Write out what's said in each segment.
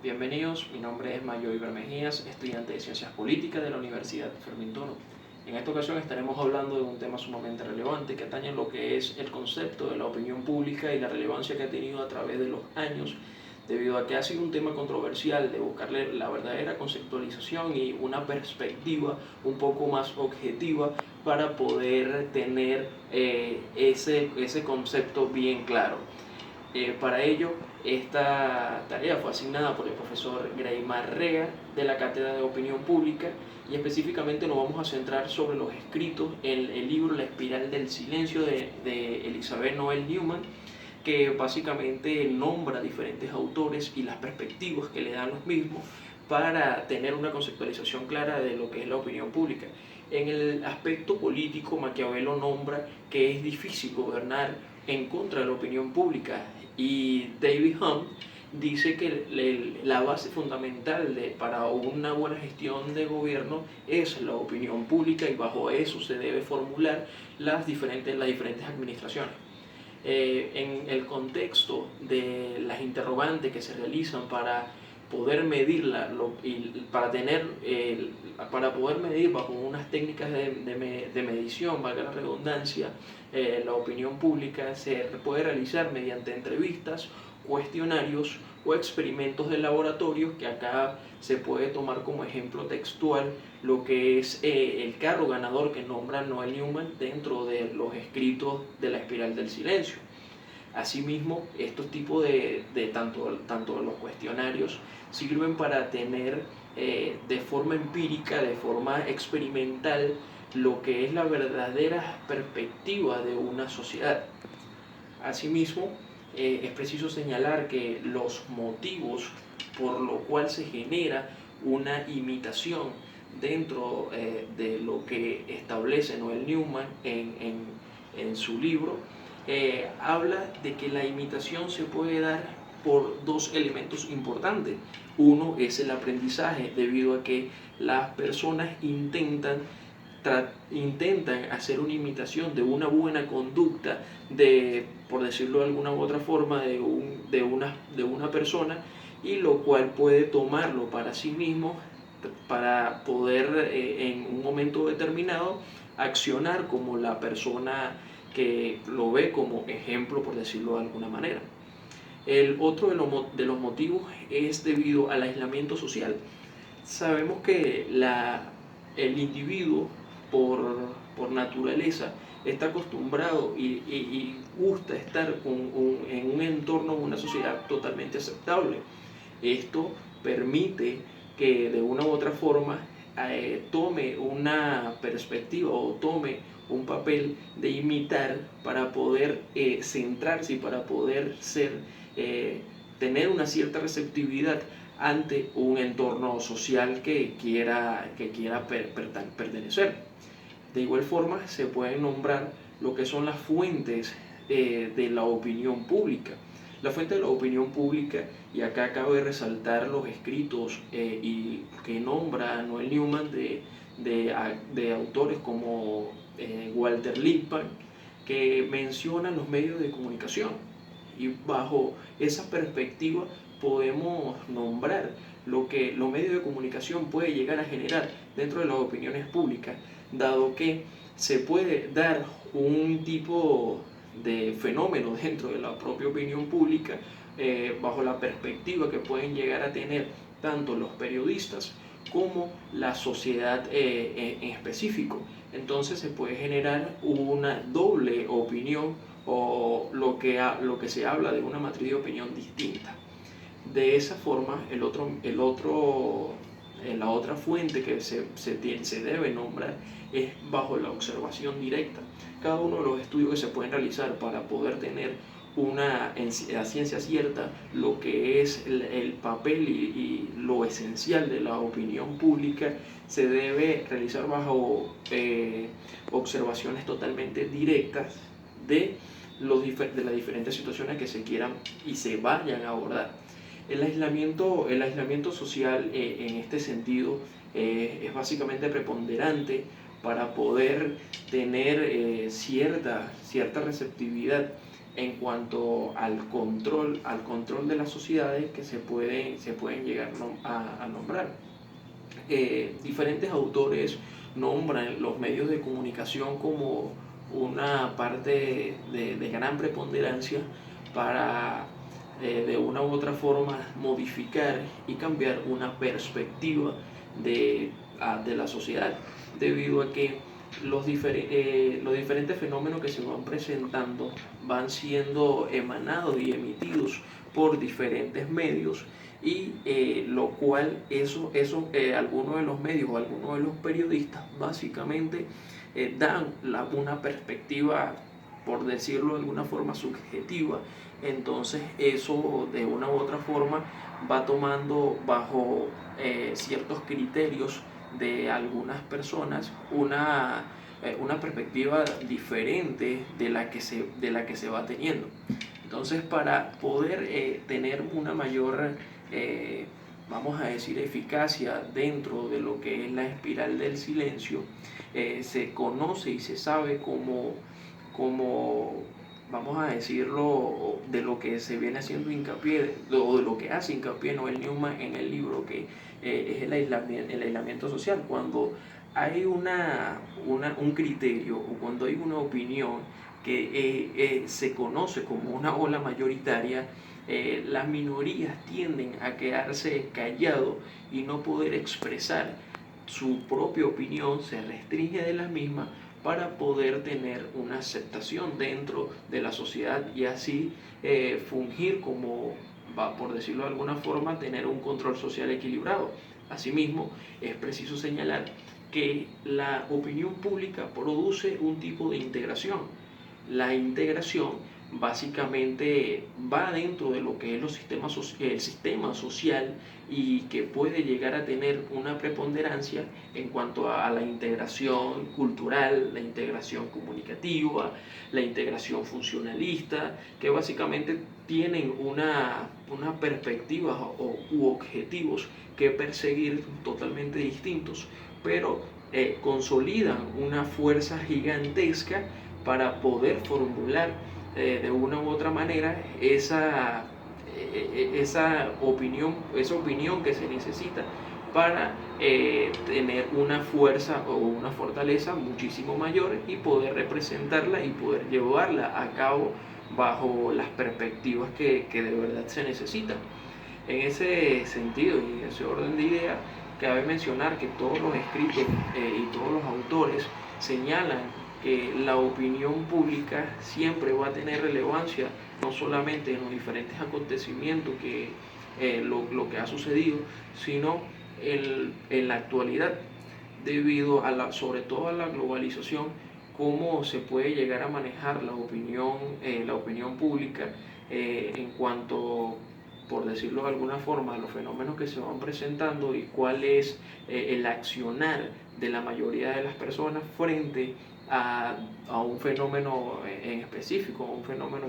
Bienvenidos, mi nombre es Mayo Iber Mejías, estudiante de Ciencias Políticas de la Universidad Fermín Tono. En esta ocasión estaremos hablando de un tema sumamente relevante que atañe lo que es el concepto de la opinión pública y la relevancia que ha tenido a través de los años, debido a que ha sido un tema controversial de buscarle la verdadera conceptualización y una perspectiva un poco más objetiva para poder tener ese concepto bien claro. Para ello, esta tarea fue asignada por el profesor Greymar Rega de la Cátedra de Opinión Pública y específicamente nos vamos a centrar sobre los escritos en el libro La Espiral del Silencio de Elizabeth Noel Newman, que básicamente nombra diferentes autores y las perspectivas que le dan los mismos para tener una conceptualización clara de lo que es la opinión pública. En el aspecto político, Maquiavelo nombra que es difícil gobernar en contra de la opinión pública, y David Hume dice que la base fundamental para una buena gestión de gobierno es la opinión pública, y bajo eso se debe formular las diferentes administraciones. En el contexto de las interrogantes que se realizan para poder medirla para poder medir bajo unas técnicas de medición, valga la redundancia, la opinión pública se puede realizar mediante entrevistas, cuestionarios o experimentos de laboratorio, que acá se puede tomar como ejemplo textual lo que es el carro ganador que nombra Noel Newman dentro de los escritos de La Espiral del Silencio. Asimismo, estos tipos tanto los cuestionarios sirven para tener de forma empírica, de forma experimental, lo que es la verdadera perspectiva de una sociedad. Asimismo, es preciso señalar que los motivos por los cuales se genera una imitación dentro de lo que establece Noel Newman en su libro, habla de que la imitación se puede dar por dos elementos importantes. Uno es el aprendizaje, debido a que las personas intentan hacer una imitación de una buena conducta, por decirlo de alguna u otra forma, de una persona, y lo cual puede tomarlo para sí mismo para poder en un momento determinado accionar como la persona que lo ve como ejemplo, por decirlo de alguna manera. El otro de los motivos es debido al aislamiento social. Sabemos que el individuo por naturaleza está acostumbrado y gusta estar en un entorno, una sociedad totalmente aceptable. Esto permite que de una u otra forma tome una perspectiva o tome un papel de imitar para poder centrarse y para poder tener una cierta receptividad ante un entorno social que quiera pertenecer. De igual forma, se pueden nombrar lo que son las fuentes de la opinión pública. La fuente de la opinión pública, y acá acabo de resaltar los escritos que nombra Noel Newman de autores como Walter Lippmann, que mencionan los medios de comunicación. Y bajo esa perspectiva podemos nombrar lo que los medios de comunicación pueden llegar a generar dentro de las opiniones públicas, dado que se puede dar un tipo de fenómeno dentro de la propia opinión pública, bajo la perspectiva que pueden llegar a tener tanto los periodistas como la sociedad en específico. Entonces se puede generar una doble opinión, o lo que se habla de una matriz de opinión distinta. De esa forma, la otra fuente que se debe nombrar es bajo la observación directa. Cada uno de los estudios que se pueden realizar para poder tener a ciencia cierta lo que es el papel y lo esencial de la opinión pública, se debe realizar bajo observaciones totalmente directas de las diferentes situaciones que se quieran y se vayan a abordar. El aislamiento social en este sentido es básicamente preponderante para poder tener cierta receptividad en cuanto al control de las sociedades que se pueden llegar a nombrar. Diferentes autores nombran los medios de comunicación como una parte de gran preponderancia para de una u otra forma modificar y cambiar una perspectiva de la sociedad, debido a que los diferentes fenómenos que se van presentando van siendo emanados y emitidos por diferentes medios, y lo cual algunos de los medios o algunos de los periodistas básicamente dan una perspectiva, por decirlo de alguna forma, subjetiva. Entonces eso de una u otra forma va tomando bajo ciertos criterios de algunas personas una perspectiva diferente de la que se va teniendo. Entonces, para poder tener una mayor, vamos a decir, eficacia dentro de lo que es la espiral del silencio, se conoce y se sabe como, vamos a decirlo, de lo que se viene haciendo hincapié, o de lo que hace hincapié Noel Newman en el libro, que es el aislamiento social. Cuando hay un criterio, o cuando hay una opinión que se conoce como una ola mayoritaria, las minorías tienden a quedarse callados y no poder expresar su propia opinión, se restringe de la misma para poder tener una aceptación dentro de la sociedad, y así fungir como, por decirlo de alguna forma, tener un control social equilibrado. Asimismo, es preciso señalar que la opinión pública produce un tipo de integración. La integración básicamente va dentro de lo que es el sistema social, y que puede llegar a tener una preponderancia en cuanto a la integración cultural, la integración comunicativa, la integración funcionalista, que básicamente tienen una perspectiva u objetivos que perseguir totalmente distintos, pero consolidan una fuerza gigantesca para poder formular de una u otra manera esa opinión que se necesita para tener una fuerza o una fortaleza muchísimo mayor, y poder representarla y poder llevarla a cabo bajo las perspectivas que de verdad se necesitan. En ese sentido y en ese orden de ideas, cabe mencionar que todos los escritos y todos los autores señalan que la opinión pública siempre va a tener relevancia, no solamente en los diferentes acontecimientos lo que ha sucedido, sino en la actualidad, debido sobre todo a la globalización, cómo se puede llegar a manejar la opinión pública en cuanto, por decirlo de alguna forma, a los fenómenos que se van presentando, y cuál es el accionar de la mayoría de las personas frente a un fenómeno en específico, a un fenómeno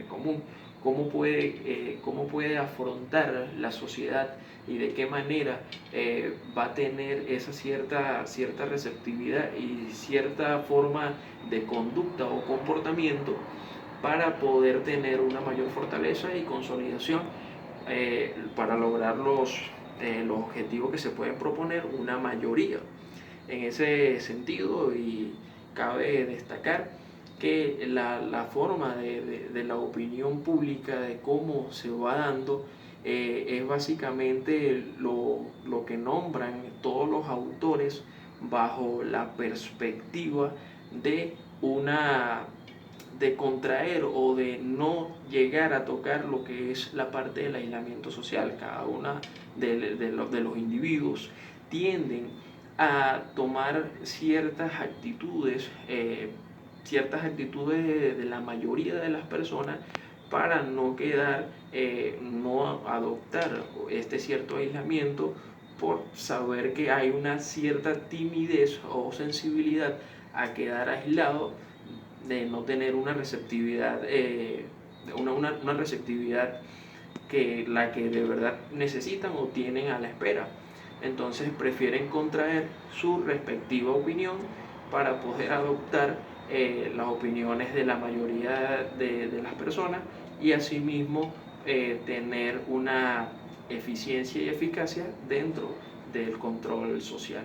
común. Cómo puede afrontar la sociedad, y de qué manera va a tener esa cierta receptividad y cierta forma de conducta o comportamiento para poder tener una mayor fortaleza y consolidación, para lograr los objetivos que se pueden proponer una mayoría. En ese sentido, y cabe destacar que la forma de la opinión pública, de cómo se va dando, es básicamente lo que nombran todos los autores bajo la perspectiva de contraer o de no llegar a tocar lo que es la parte del aislamiento social. Cada una de los individuos tienden a tomar ciertas actitudes de la mayoría de las personas, para no adoptar este cierto aislamiento, por saber que hay una cierta timidez o sensibilidad a quedar aislado, de no tener una receptividad, una receptividad la que de verdad necesitan o tienen a la espera. Entonces prefieren contraer su respectiva opinión para poder adoptar las opiniones de la mayoría de las personas y asimismo tener una eficiencia y eficacia dentro del control social.